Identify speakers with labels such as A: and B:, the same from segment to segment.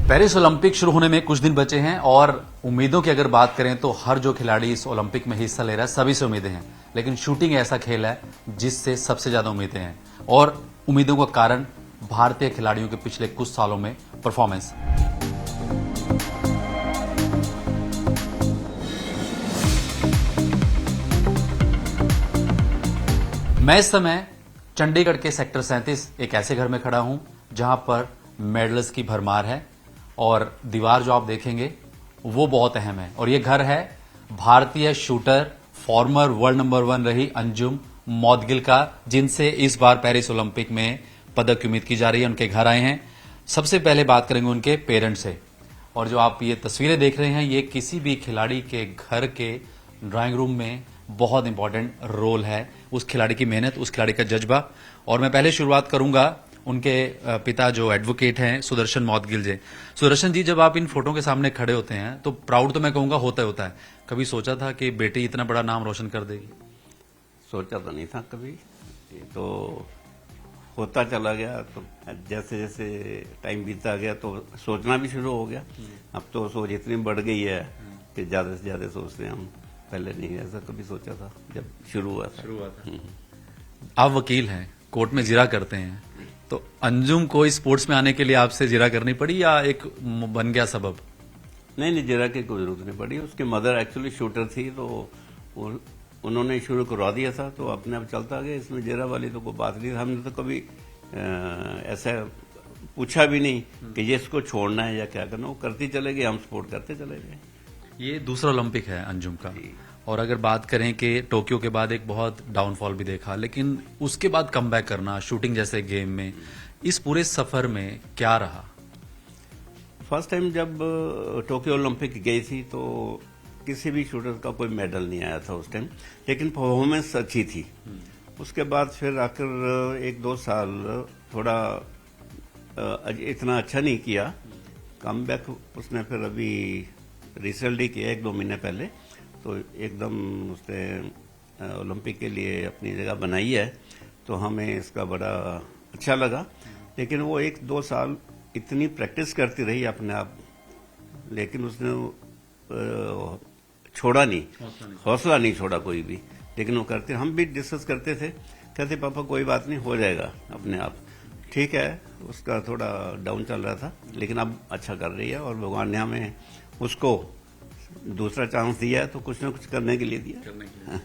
A: Paris Olympic शुरू होने में कुछ दिन बचे हैं और उम्मीदों की अगर बात करें तो हर जो खिलाड़ी इस ओलंपिक में हिस्सा ले रहा है सभी से उम्मीदें हैं, लेकिन शूटिंग ऐसा खेल है जिससे सबसे ज्यादा उम्मीदें हैं और उम्मीदों का कारण भारतीय खिलाड़ियों के पिछले कुछ सालों में परफॉर्मेंस। मैं इस समय चंडीगढ़ के सेक्टर 37 एक ऐसे घर में खड़ा हूं जहां पर मेडल्स की भरमार है और दीवार जो आप देखेंगे वो बहुत अहम है और ये घर है भारतीय शूटर फॉर्मर वर्ल्ड नंबर 1 रही अंजुम मौदगिल का, जिनसे इस बार पेरिस ओलंपिक में पदक की उम्मीद की जा रही है। उनके घर आए हैं। सबसे पहले बात करेंगे उनके पेरेंट्स से। और जो आप ये तस्वीरें देख रहे हैं ये किसी भी खिलाड़ी के घर के ड्राइंग रूम में बहुत इंपॉर्टेंट रोल है, उस खिलाड़ी की मेहनत, उस खिलाड़ी का जज्बा। और मैं पहले शुरुआत करूंगा उनके पिता जो एडवोकेट हैं सुदर्शन मौदगिल जी। सुदर्शन जी, जब आप इन फोटो के सामने खड़े होते हैं तो प्राउड तो मैं कहूंगा होता है। कभी सोचा था कि बेटी इतना बड़ा नाम रोशन कर देगी?
B: सोचा तो नहीं था कभी, ये तो होता चला गया। तो जैसे जैसे टाइम बीतता गया तो सोचना भी शुरू हो गया। अब तो सोच इतनी बढ़ गई है कि ज्यादा से ज्यादा सोचते हैं हम। पहले नहीं ऐसा कभी सोचा था जब शुरू हुआ था।
A: आप वकील हैं, कोर्ट में जिरा करते हैं, तो अंजुम को इस स्पोर्ट्स में आने के लिए आपसे जिरा करनी पड़ी या एक बन गया सबब?
B: नहीं, जिरा की कोई जरूरत नहीं पड़ी। उसकी मदर एक्चुअली शूटर थी तो उन्होंने शुरू करवा दिया था, तो अपने आप चलता गया। इसमें जिरा वाली तो कोई बात नहीं। हमने तो कभी ऐसा पूछा भी नहीं कि ये इसको छोड़ना है या क्या करना। वो करती चले गए, हम सपोर्ट करते चले गए।
A: ये दूसरा ओलंपिक है अंजुम का, और अगर बात करें कि टोक्यो के बाद एक बहुत डाउनफॉल भी देखा, लेकिन उसके बाद कमबैक करना शूटिंग जैसे गेम में, इस पूरे सफर में क्या रहा?
B: फर्स्ट टाइम जब टोक्यो ओलंपिक गई थी तो किसी भी शूटर का कोई मेडल नहीं आया था उस टाइम, लेकिन परफॉर्मेंस अच्छी थी। उसके बाद फिर आकर 1-2 साल थोड़ा इतना अच्छा नहीं किया। कमबैक उसने फिर अभी रिसेंटली किया 1-2 महीने पहले, तो एकदम उसने ओलंपिक के लिए अपनी जगह बनाई है, तो हमें इसका बड़ा अच्छा लगा। लेकिन वो 1-2 साल इतनी प्रैक्टिस करती रही अपने आप, लेकिन उसने छोड़ा नहीं, हौसला नहीं छोड़ा कोई भी। लेकिन वो करते, हम भी डिस्कस करते थे, कहते पापा कोई बात नहीं, हो जाएगा अपने आप। ठीक है, उसका थोड़ा डाउन चल रहा था, लेकिन अब अच्छा कर रही है और भगवान ने हमें उसको दूसरा चांस दिया है, तो कुछ ना कुछ करने के लिए दिया।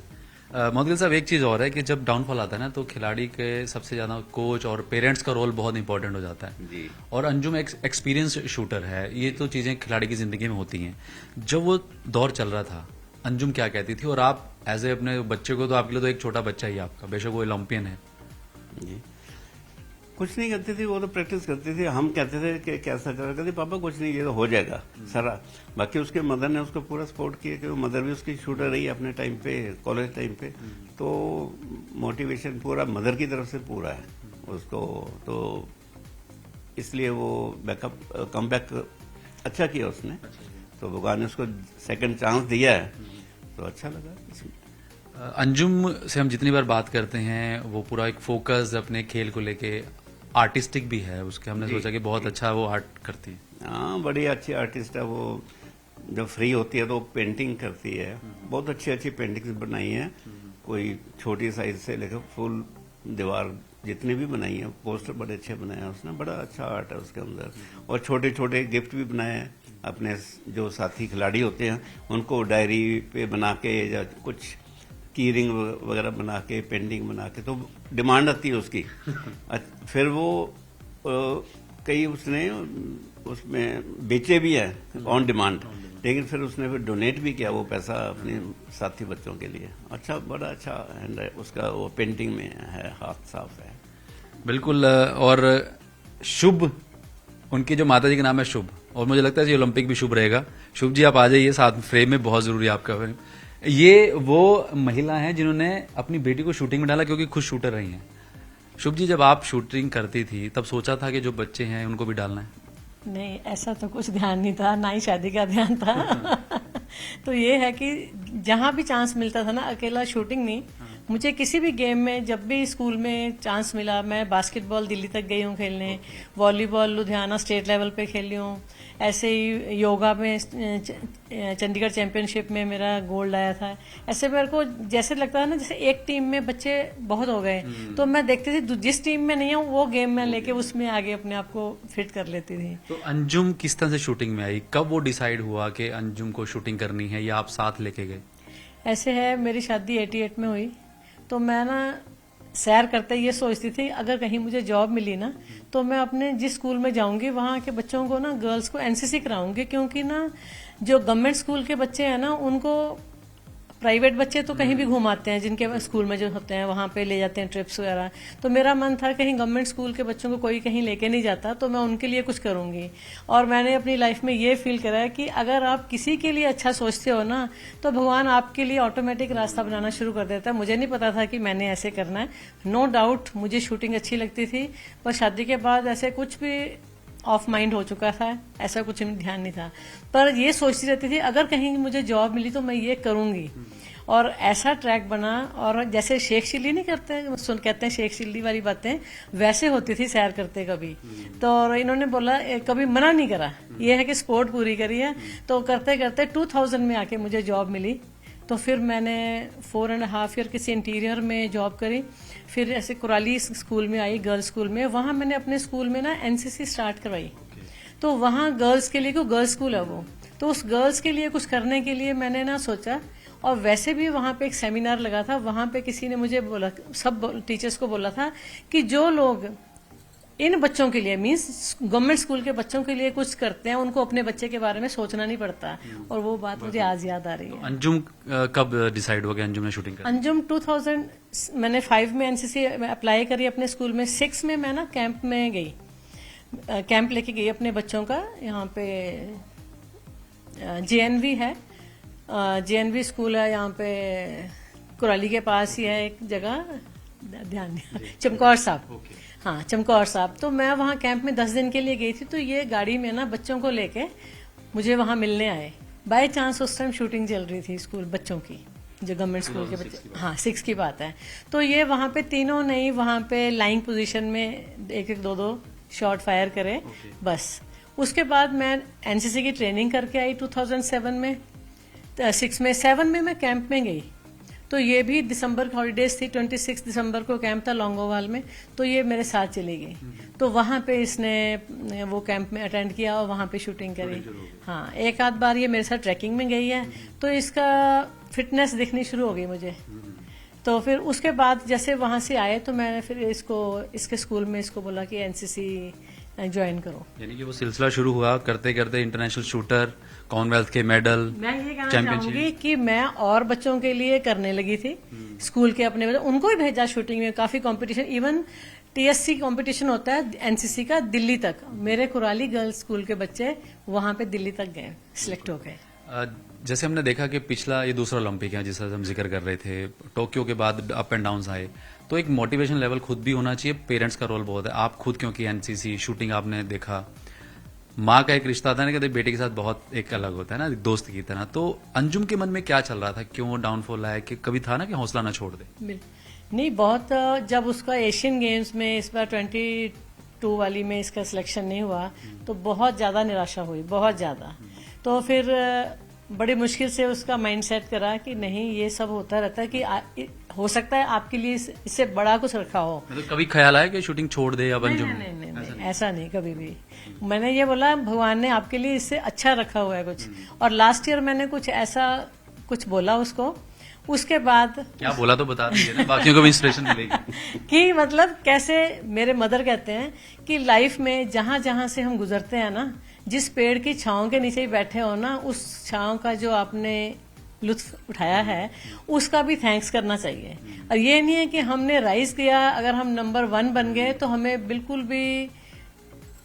A: मौदगिल साहब, एक चीज और है कि जब डाउनफॉल आता है ना तो खिलाड़ी के सबसे ज्यादा कोच और पेरेंट्स का रोल बहुत इंपॉर्टेंट हो जाता है
B: जी।
A: और अंजुम एक एक्सपीरियंस शूटर है, ये तो चीजें खिलाड़ी की जिंदगी में होती हैं। जब वो दौर चल रहा था, अंजुम क्या कहती थी? और आप एज ए अपने बच्चे को, तो आपके लिए तो एक छोटा बच्चा ही आपका, बेशक वो ओलंपियन है।
B: जी, कुछ नहीं करती थी, वो तो प्रैक्टिस करती थी। हम कहते थे कि कैसा कर, कहते पापा कुछ नहीं, ये तो हो जाएगा सारा। बाकी उसके मदर ने उसको पूरा सपोर्ट किया, कि मदर भी उसकी शूटर रही अपने टाइम पे, कॉलेज टाइम पे। तो मोटिवेशन पूरा मदर की तरफ से पूरा है उसको, तो इसलिए वो बैकअप कमबैक अच्छा किया उसने। तो भगवान ने उसको सेकंड चांस दिया है, तो अच्छा लगा।
A: अंजुम से हम जितनी बार बात करते हैं वो पूरा एक फोकस अपने खेल को लेके, आर्टिस्टिक भी है उसके। हमने सोचा कि बहुत अच्छा वो आर्ट करती है।
B: हाँ, बड़ी अच्छी आर्टिस्ट है वो। जब फ्री होती है तो पेंटिंग करती है, बहुत अच्छी अच्छी पेंटिंग्स बनाई है। कोई छोटी साइज से लेकर फुल दीवार जितनी भी बनाई है, पोस्टर बड़े अच्छे बनाए हैं उसने। बड़ा अच्छा आर्ट है उसके अंदर। और छोटे छोटे गिफ्ट भी बनाए हैं अपने जो साथी खिलाड़ी होते हैं उनको, डायरी पे बना के या कुछ की रिंग वगैरह बना के, पेंटिंग बना के, तो डिमांड आती है उसकी। फिर वो कई उसने उसमें बेचे भी है ऑन डिमांड, लेकिन फिर उसने फिर डोनेट भी किया वो पैसा अपने साथी बच्चों के लिए। अच्छा, बड़ा अच्छा हैंड है उसका, वो पेंटिंग में है, हाथ साफ है
A: बिल्कुल। और शुभ, उनकी जो माता जी का नाम है शुभ, और मुझे लगता है जी ओलंपिक भी शुभ रहेगा। शुभ जी, आप आ जाइए साथ, फ्रेम में बहुत जरूरी है आपका फ्रेम। ये वो महिला हैं जिन्होंने अपनी बेटी को शूटिंग में डाला क्योंकि खुद शूटर रही हैं। शुभ जी, जब आप शूटिंग करती थी तब सोचा था कि जो बच्चे हैं उनको भी डालना है?
C: नहीं, ऐसा तो कुछ ध्यान नहीं था, ना ही शादी का ध्यान था। तो ये है कि जहां भी चांस मिलता था ना, अकेला शूटिंग नहीं, मुझे किसी भी गेम में जब भी स्कूल में चांस मिला, मैं बास्केटबॉल दिल्ली तक गई हूँ खेलने, वॉलीबॉल लुधियाना स्टेट लेवल पे खेली हूँ, ऐसे ही योगा में चंडीगढ़ चैंपियनशिप में मेरा गोल्ड आया था। ऐसे मेरे को जैसे लगता है ना जैसे एक टीम में बच्चे बहुत हो गए, तो मैं देखती थी जिस टीम में नहीं हूँ वो गेम में लेके उसमें आगे अपने आप को फिट कर लेती थी।
A: तो अंजुम किस तरह से शूटिंग में आई, कब वो डिसाइड हुआ कि अंजुम को शूटिंग करनी है, या आप साथ लेके गए?
C: ऐसे है, मेरी शादी 88 में हुई, तो मैं ना सैर करते ये सोचती थी अगर कहीं मुझे जॉब मिली ना तो मैं अपने जिस स्कूल में जाऊंगी वहाँ के बच्चों को ना, गर्ल्स को एनसीसी कराऊंगी, क्योंकि ना जो गवर्नमेंट स्कूल के बच्चे हैं ना उनको प्राइवेट बच्चे तो कहीं भी घुमाते हैं, जिनके स्कूल में जो होते हैं वहाँ पे ले जाते हैं ट्रिप्स वगैरह। तो मेरा मन था कहीं गवर्नमेंट स्कूल के बच्चों को कोई कहीं लेके नहीं जाता, तो मैं उनके लिए कुछ करूंगी। और मैंने अपनी लाइफ में ये फील करा है कि अगर आप किसी के लिए अच्छा सोचते हो ना तो भगवान आपके लिए ऑटोमेटिक रास्ता बनाना शुरू कर देता है। मुझे नहीं पता था कि मैंने ऐसे करना है। नो डाउट मुझे शूटिंग अच्छी लगती थी, पर शादी के बाद ऐसे कुछ भी ऑफ माइंड हो चुका था, ऐसा कुछ ध्यान नहीं था। पर ये सोचती रहती थी अगर कहीं मुझे जॉब मिली तो मैं ये करूंगी। और ऐसा ट्रैक बना, और जैसे शेख चिल्ली नहीं करते, कहते हैं शेख चिल्ली वाली बातें, वैसे होती थी सैर करते कभी। तो इन्होंने बोला कभी मना नहीं करा, ये है कि स्पोर्ट पूरी करी है। तो करते करते 2000 में आके मुझे जॉब मिली। तो फिर मैंने 4.5 ईयर किसी इंटीरियर में जॉब करी। फिर ऐसे कुराली स्कूल में आई, गर्ल्स स्कूल में। वहां मैंने अपने स्कूल में ना एनसीसी स्टार्ट करवाई। तो वहां गर्ल्स के लिए, गर्ल्स स्कूल है वो, तो उस गर्ल्स के लिए कुछ करने के लिए मैंने ना सोचा। और वैसे भी वहां पे एक सेमिनार लगा था, वहां पे किसी ने मुझे बोला, सब टीचर्स को बोला था कि जो लोग इन बच्चों के लिए, मींस गवर्नमेंट स्कूल के बच्चों के लिए कुछ करते हैं, उनको अपने बच्चे के बारे में सोचना नहीं पड़ता। और वो बात मुझे आज याद आ रही है।
A: अंजुम कब डिसाइड हो गया अंजुम ने शूटिंग करनी?
C: अंजुम 2000 मैंने 5 में एनसीसी अप्लाई करी अपने स्कूल में। 6 में मैं ना कैंप में गई, कैंप लेके गई अपने बच्चों का। यहाँ पे जेएनवी है, जेएनवी स्कूल है यहाँ पे कुराली के पास ही है एक जगह, ध्यान नहीं, चमकौर साहब। हाँ, चमकौर साहब। तो मैं वहाँ कैंप में 10 दिन के लिए गई थी। तो ये गाड़ी में ना बच्चों को लेके मुझे वहाँ मिलने आए। बाय चांस उस टाइम शूटिंग चल रही थी स्कूल बच्चों की, जो गवर्नमेंट स्कूल के बच्चे। हाँ, 6 की बात है। तो ये वहाँ पे तीनों नहीं, वहाँ पे लाइंग पोजीशन में 1-1, 2-2 शॉट फायर करे बस। उसके बाद मैं एनसीसी की ट्रेनिंग करके आई 2007 में। 6 में 7 में मैं कैंप में गई। तो ये भी दिसंबर की हॉलीडेज थी, 26 दिसंबर को कैंप था लॉन्गोवाल में। तो ये मेरे साथ चली गई। तो वहां पे इसने वो कैंप में अटेंड किया और वहां पे शूटिंग करी। हाँ, एक आध बार ये मेरे साथ ट्रैकिंग में गई है, तो इसका फिटनेस दिखनी शुरू हो गई मुझे। तो फिर उसके बाद जैसे वहां से आए तो मैंने फिर इसके स्कूल में इसको बोला कि एनसीसी ज्वाइन करो।
A: यानी कि वो सिलसिला शुरू हुआ, करते करते इंटरनेशनल शूटर, कॉमनवेल्थ के मेडल,
C: मैं ये कहना चाहूंगी कि मैं और बच्चों के लिए करने लगी थी। स्कूल के अपने बच्चों उनको भी भेजा शूटिंग में, काफी कंपटीशन, इवन टीएससी कंपटीशन होता है एनसीसी का दिल्ली तक। मेरे कुराली गर्ल्स स्कूल के बच्चे वहां पे दिल्ली तक गए, सिलेक्ट हो गए।
A: जैसे हमने देखा कि पिछला ये दूसरा ओलंपिक है जिसका हम जिक्र कर रहे थे, टोक्यो के बाद अप एंड डाउन आए, तो एक मोटिवेशन लेवल खुद भी होना चाहिए, पेरेंट्स का रोल बहुत है। आप खुद क्योंकि एनसीसी शूटिंग आपने देखा, माँ का एक रिश्ता था ना, कहते बेटे के साथ बहुत एक अलग होता है ना, दोस्त की तरह। तो अंजुम के मन में क्या चल रहा था, क्यों डाउनफॉल आया, कि कभी था ना कि हौसला ना छोड़ दे?
C: नहीं, बहुत जब उसका एशियन गेम्स में इस बार 22 वाली में इसका सिलेक्शन नहीं हुआ तो बहुत ज्यादा निराशा हुई, बहुत ज्यादा। तो फिर बड़ी मुश्किल से उसका माइंडसेट करा कि नहीं, ये सब होता रहता है कि हो सकता है आपके लिए इससे बड़ा कुछ रखा हो।
A: मतलब कभी ख्याल आया कि शूटिंग छोड़ दे या अंजुम?
C: नहीं, ऐसा नहीं कभी भी। मैंने ये बोला भगवान ने आपके लिए इससे अच्छा रखा हुआ है कुछ। और लास्ट ईयर मैंने कुछ ऐसा कुछ बोला उसको, उसके बाद
A: क्या बोला तो बता दीजिए ना, बाकियों को भी इंस्पिरेशन मिलेगी।
C: कि मतलब कैसे मेरे मदर कहते हैं कि लाइफ में जहां जहां से हम गुजरते हैं ना, जिस पेड़ की छांव के नीचे ही बैठे हो ना, उस छांव का जो आपने लुत्फ उठाया है उसका भी थैंक्स करना चाहिए। और ये नहीं है कि हमने राइज किया, अगर हम नंबर 1 बन गए तो हमें बिल्कुल भी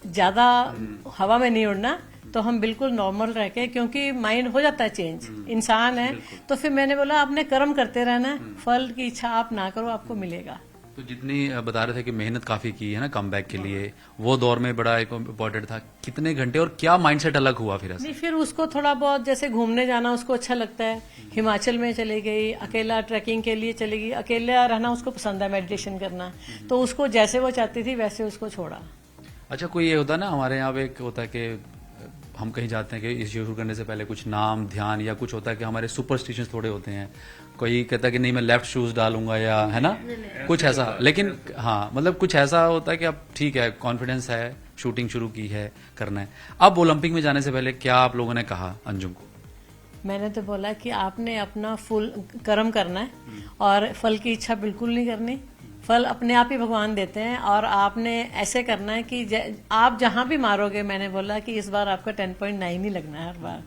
C: ज्यादा हवा में नहीं उड़ना, तो हम बिल्कुल नॉर्मल रह के, क्योंकि माइंड हो जाता है चेंज, इंसान है। तो फिर मैंने बोला आपने कर्म करते रहना, फल की इच्छा आप ना करो, आपको मिलेगा।
A: तो जितनी बता रहे थे कि मेहनत काफी की है ना कमबैक के लिए, वो दौर में बड़ा एक इम्पोर्टेंट था। कितने घंटे और क्या माइंडसेट अलग हुआ फिर ऐसे?
C: नहीं, फिर उसको थोड़ा बहुत जैसे घूमने जाना उसको अच्छा लगता है। हिमाचल में चली गई, अकेला ट्रैकिंग के लिए चली गई, अकेला रहना उसको पसंद है, मेडिटेशन करना। तो उसको जैसे वो चाहती थी वैसे उसको छोड़ा।
A: अच्छा, कोई ये होता है ना हमारे यहाँ पे, एक होता है कि हम कहीं जाते हैं कि इस शुरू करने से पहले कुछ नाम ध्यान, या कुछ होता है कि हमारे सुपरस्टिशंस थोड़े होते हैं। कोई कहता है कि नहीं मैं लेफ्ट शूज डालूंगा, या है ना कुछ ऐसा। लेकिन हाँ, मतलब कुछ ऐसा होता है कि अब ठीक है, कॉन्फिडेंस है, शूटिंग शुरू की है, करना है। अब ओलंपिक में जाने से पहले क्या आप लोगों ने कहा अंजुम को?
C: मैंने तो बोला कि आपने अपना फुल कर्म करना है और फल की इच्छा बिल्कुल नहीं करनी। फल अपने आप ही भगवान देते हैं, और आपने ऐसे करना है कि आप जहां भी मारोगे, मैंने बोला कि इस बार आपका 10.9 ही लगना है हर बार,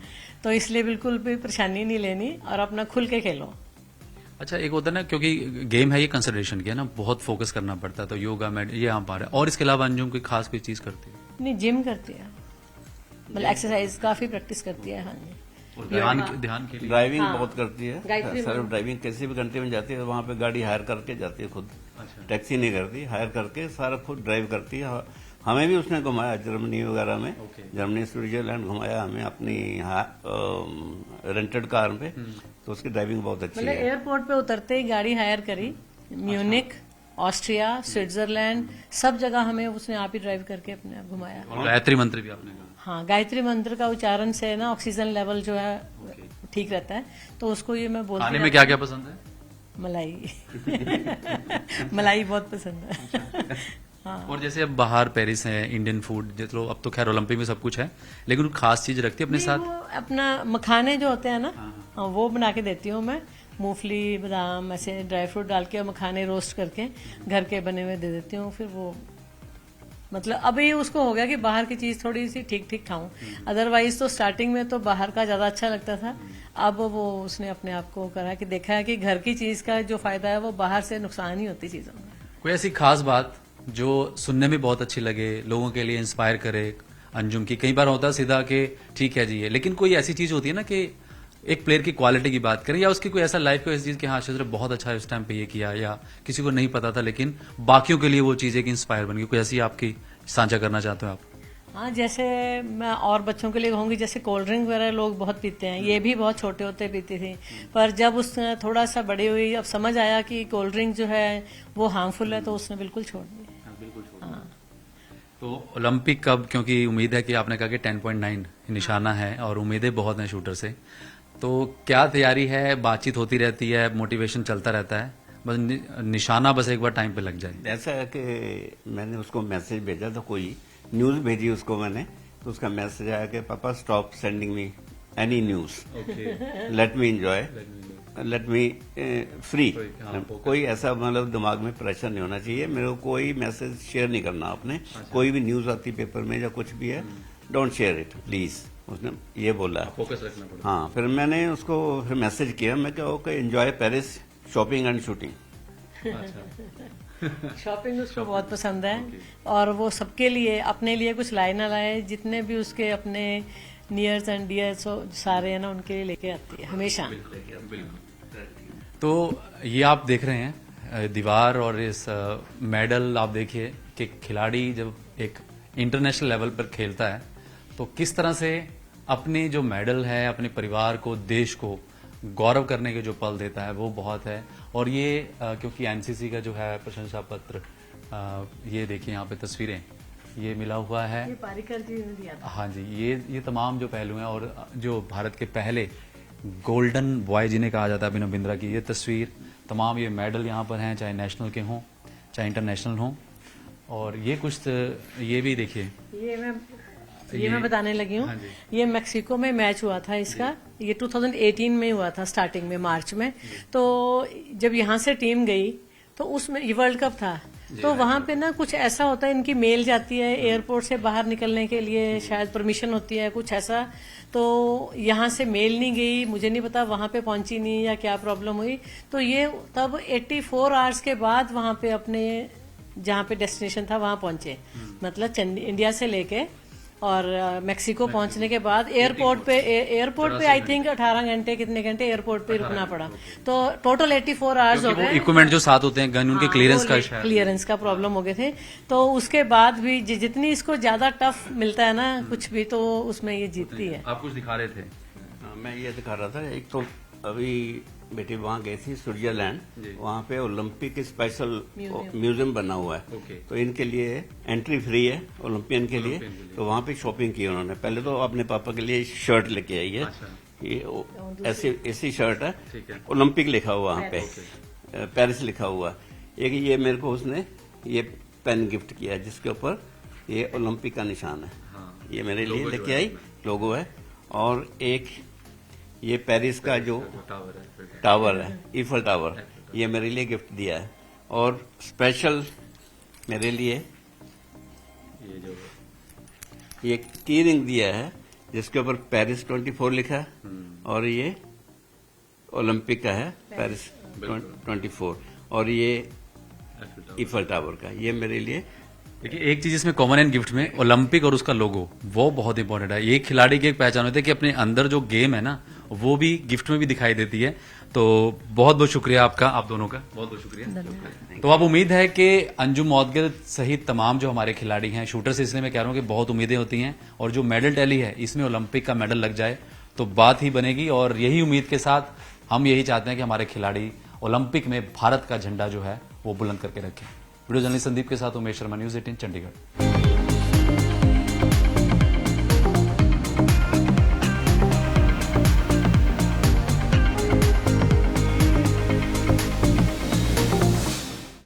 C: तो इसलिए बिल्कुल भी परेशानी नहीं लेनी और अपना खुल के खेलो।
A: अच्छा, एक होता है ना, क्योंकि गेम है ये कंसिडरेशन की है ना, बहुत फोकस करना पड़ता है, तो योगा में ये यहाँ पर है। और इसके अलावा अंजुम कोई खास कोई चीज करती है?
C: नहीं, जिम करती है, मतलब एक्सरसाइज काफी प्रैक्टिस करती है। हाँ जी,
A: और ध्यान के लिए
B: ड्राइविंग बहुत करती है।
C: गायत्री
B: सिर्फ ड्राइविंग किसी भी कंट्री में जाती है वहाँ पे गाड़ी हायर करके जाती है खुद।
A: अच्छा।
B: टैक्सी नहीं करती, हायर करके सारा खुद ड्राइव करती है। हमें भी उसने घुमाया जर्मनी वगैरह में।
A: ओके।
B: जर्मनी स्विट्जरलैंड घुमाया हमें अपनी रेंटेड कार पे। तो उसकी ड्राइविंग बहुत अच्छी
C: मतलब
B: है।
C: एयरपोर्ट पे उतरते ही गाड़ी हायर करी, म्यूनिक, ऑस्ट्रिया, स्विट्जरलैंड, सब जगह हमें उसने आप ही ड्राइव करके अपने आप घुमाया।
A: और गायत्री मंत्र भी आपने कहा?
C: हाँ, गायत्री मंत्र का उच्चारण से ना ऑक्सीजन लेवल जो है ठीक रहता है, तो उसको ये मैं बोलती
A: खाने में क्या क्या पसंद है?
C: मलाई मलाई बहुत पसंद है। हाँ,
A: और जैसे अब बाहर पेरिस है, इंडियन फूड, चलो अब तो खैर ओलंपिक में सब कुछ है, लेकिन कोई खास चीज रखती है अपने साथ?
C: वो अपना मखाने जो होते हैं ना, हाँ, वो बना के देती हूँ मैं। मूंगफली, बादाम, ऐसे ड्राई फ्रूट डाल के और मखाने रोस्ट करके घर के बने हुए दे देती हूँ। फिर वो मतलब अभी उसको हो गया कि बाहर की चीज थोड़ी सी ठीक ठीक खाऊं। अदरवाइज तो स्टार्टिंग में तो बाहर का ज्यादा अच्छा लगता था। अब वो उसने अपने आप को करा कि देखा है कि घर की चीज का जो फायदा है वो बाहर से नुकसान ही होती चीजों में।
A: कोई ऐसी खास बात जो सुनने में बहुत अच्छी लगे, लोगों के लिए इंस्पायर करे अंजुम की? कई बार होता है सीधा कि ठीक है जी, लेकिन कोई ऐसी चीज होती है ना कि एक प्लेयर की क्वालिटी की बात करें, या उसकी कोई ऐसा लाइफ को ऐसी चीज कि हाँ शस्त्र बहुत अच्छा इस टाइम पे ये किया, या किसी को नहीं पता था लेकिन बाकियों के लिए वो चीज एक इंस्पायर बन गई, कोई ऐसी आपकी साझा करना चाहते हो आप?
C: हाँ, जैसे मैं और बच्चों के लिए कहूंगी, जैसे कोल्ड ड्रिंक वगैरह लोग बहुत पीते हैं, ये भी बहुत छोटे होते पीती थी, पर जब उसने थोड़ा सा बड़ी हुई, अब समझ आया कि कोल्ड ड्रिंक जो है वो हार्मफुल है, तो उसने बिल्कुल छोड़ दी। हाँ।
A: तो ओलंपिक कब, क्योंकि उम्मीद है कि आपने कहा कि 10.9 निशाना है और उम्मीदें बहुत हैं शूटर से, तो क्या तैयारी है? बातचीत होती रहती है, मोटिवेशन चलता रहता है, बस निशाना बस एक बार टाइम पे लग जाए?
B: ऐसा है कि मैंने उसको मैसेज भेजा था, कोई न्यूज भेजी उसको मैंने, तो उसका मैसेज आया कि पापा stop sending me any news, let me enjoy, let me free. कोई ऐसा मतलब दिमाग में प्रेशर नहीं होना चाहिए, मेरे को कोई मैसेज शेयर नहीं करना आपने। कोई भी न्यूज आती पेपर में या कुछ भी है, डोंट शेयर इट प्लीज, उसने ये बोला।
A: फोकस रखना पड़ेगा।
B: हाँ, फिर मैंने उसको फिर मैसेज किया, मैं क्या okay enjoy Paris shopping and shooting.
C: Shopping उसको बहुत पसंद है, और वो सबके लिए, अपने लिए कुछ लाए ना लाए, जितने भी उसके अपने नियर्स एंड डियर्स सारे हैं ना, उनके लिए लेके आती है हमेशा।
A: तो ये आप देख रहे हैं दीवार, और इस मेडल आप देखिए कि खिलाड़ी जब एक इंटरनेशनल लेवल पर खेलता है तो किस तरह से अपने जो मेडल है, अपने परिवार को, देश को गौरव करने के जो पल देता है वो बहुत है। और ये क्योंकि एनसीसी का जो है प्रशंसा पत्र, ये देखिए यहाँ पे तस्वीरें, ये मिला हुआ है।
C: ये पारिकर जी ने दिया था।
A: हाँ जी, ये तमाम जो पहलू हैं, और जो भारत के पहले गोल्डन बॉय जिन्हें कहा जाता है अभिनव बिंद्रा की ये तस्वीर, तमाम ये मेडल यहाँ पर हैं, चाहे नेशनल के हों चाहे इंटरनेशनल हों। और ये कुछ ये भी देखिए,
C: ये मैं बताने लगी हूँ।
A: हाँ जी।
C: ये मेक्सिको में मैच हुआ था इसका, ये 2018 में हुआ था, स्टार्टिंग में मार्च में। तो जब यहाँ से टीम गई तो उसमें ये वर्ल्ड कप था, तो वहां पे ना कुछ ऐसा होता है, इनकी मेल जाती है एयरपोर्ट से बाहर निकलने के लिए, शायद परमिशन होती है कुछ ऐसा, तो यहाँ से मेल नहीं गई, मुझे नहीं पता वहां पे पहुंची नहीं या क्या प्रॉब्लम हुई। तो ये तब 84 आवर्स के बाद वहां पे अपने जहाँ पे डेस्टिनेशन था वहां पहुंचे, मतलब इंडिया से लेके और मेक्सिको पहुंचने के बाद एयरपोर्ट पे आई थिंक 18 घंटे कितने घंटे एयरपोर्ट पे रुकना पड़ा। तो टोटल 84 आवर्स हो गए।
A: इक्विपमेंट जो साथ होते हैं गन उनके क्लियरेंस का शायद
C: क्लियरेंस का प्रॉब्लम हो गए थे। तो उसके बाद भी जितनी इसको ज्यादा टफ मिलता है ना कुछ भी, तो उसमें ये जीतती है।
A: आप कुछ दिखा रहे थे।
B: हाँ, मैं ये दिखा रहा था। एक तो अभी बेटी वहाँ गई थी स्विट्जरलैंड, वहाँ पे ओलंपिक स्पेशल म्यूजियम बना हुआ है।
A: ओके।
B: तो इनके लिए एंट्री फ्री है ओलंपियन के लिए। तो वहाँ पे शॉपिंग की उन्होंने। पहले तो अपने पापा के लिए शर्ट लेके आई है। ये ऐसी शर्ट है,
A: ठीक है।
B: ओलंपिक लिखा हुआ वहाँ पे, पेरिस लिखा हुआ। एक ये मेरे को उसने ये पेन गिफ्ट किया है जिसके ऊपर ये ओलंपिक का निशान है। ये मेरे लिए लेके आई, लोगो है। और एक ये पेरिस का जो टावर है, ईफल टावर, ये मेरे लिए गिफ्ट दिया है। और स्पेशल मेरे लिए ये की रिंग दिया है जिसके ऊपर पेरिस 24 लिखा है। और ये ओलंपिक का है, पेरिस 24। और ये ईफल टावर का, ये मेरे लिए।
A: देखिए एक चीज इसमें कॉमन है गिफ्ट में, ओलंपिक और उसका लोगो, वो बहुत इंपॉर्टेंट है। ये खिलाड़ी की एक पहचान होती है कि अपने अंदर जो गेम है ना वो भी गिफ्ट में भी दिखाई देती है। तो बहुत बहुत शुक्रिया आपका, आप दोनों का बहुत बहुत शुक्रिया। तो अब उम्मीद है कि अंजुम मौदगिल सहित तमाम जो हमारे खिलाड़ी हैं, शूटर्स, इसलिए मैं कह रहा हूं कि बहुत उम्मीदें होती हैं। और जो मेडल टैली है इसमें ओलंपिक का मेडल लग जाए तो बात ही बनेगी। और यही उम्मीद के साथ हम यही चाहते हैं कि हमारे खिलाड़ी ओलंपिक में भारत का झंडा जो है वो बुलंद करके रखें। वीडियो जर्नलिस्ट संदीप के साथ उमेश शर्मा, न्यूज 18 चंडीगढ़।